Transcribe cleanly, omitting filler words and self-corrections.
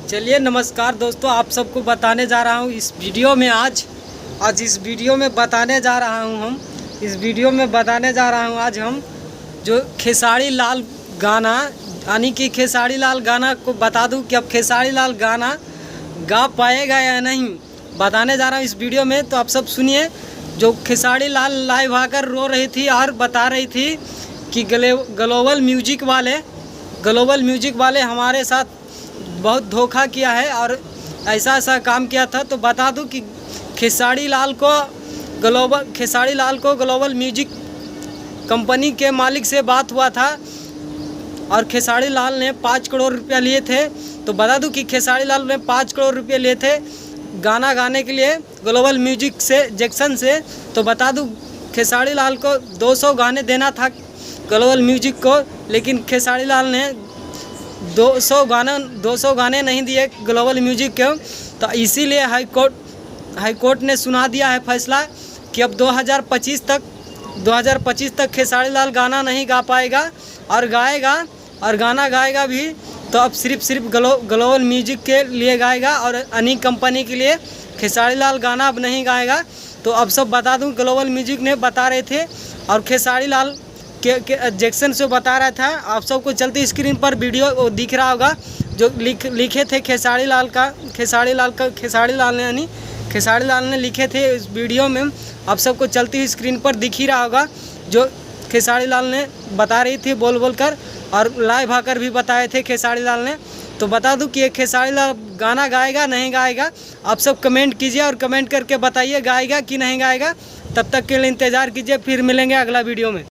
चलिए नमस्कार दोस्तों, आप सबको बताने जा रहा हूँ इस वीडियो में आज इस वीडियो में बताने जा रहा हूँ आज हम जो खेसारी लाल गाना यानी कि खेसारी लाल गाना को बता दूं कि अब खेसारी लाल गाना गा पाएगा या नहीं, बताने जा रहा हूँ इस वीडियो में। तो आप सब सुनिए। जो खेसारी लाल लाइव आकर रो रही थी और बता रही थी कि ग्लोबल म्यूजिक वाले हमारे साथ बहुत धोखा किया है और ऐसा काम किया था। तो बता दूं कि खेसारी लाल को ग्लोबल म्यूजिक कंपनी के मालिक से बात हुआ था और खेसारी लाल ने 5 करोड़ रुपया लिए थे। तो बता दूं कि खेसारी लाल ने 5 करोड़ रुपये लिए थे गाना गाने के लिए ग्लोबल म्यूजिक से जैक्सन से। तो बता दूं खेसारी लाल को 200 गाने देना था ग्लोबल म्यूजिक को, लेकिन खेसारी लाल ने 200 गाने नहीं दिए ग्लोबल म्यूजिक को। तो इसीलिए हाई कोर्ट ने सुना दिया है फैसला कि अब 2025 तक खेसारी लाल गाना नहीं गा पाएगा और गाना गाएगा भी तो अब सिर्फ ग्लोबल म्यूजिक के लिए गाएगा और अनी कंपनी के लिए खेसारी लाल गाना अब नहीं गाएगा। तो अब सब बता दूं, ग्लोबल म्यूजिक ने बता रहे थे और खेसारी लाल के जैक्सन से बता रहा था। आप सबको चलती स्क्रीन पर वीडियो दिख रहा होगा जो लिखे थे खेसारी लाल ने लिखे थे इस वीडियो में। आप सबको चलती स्क्रीन पर दिख ही रहा होगा जो खेसारी लाल ने बता रही थी बोल कर, और लाइव आकर भी बताए थे खेसारी लाल ने। तो बता दूं कि ये खेसारी लाल गाना गाएगा नहीं गाएगा, आप सब कमेंट कीजिए और कमेंट करके बताइए गाएगा कि नहीं गाएगा। तब तक के लिए इंतज़ार कीजिए, फिर मिलेंगे अगला वीडियो में।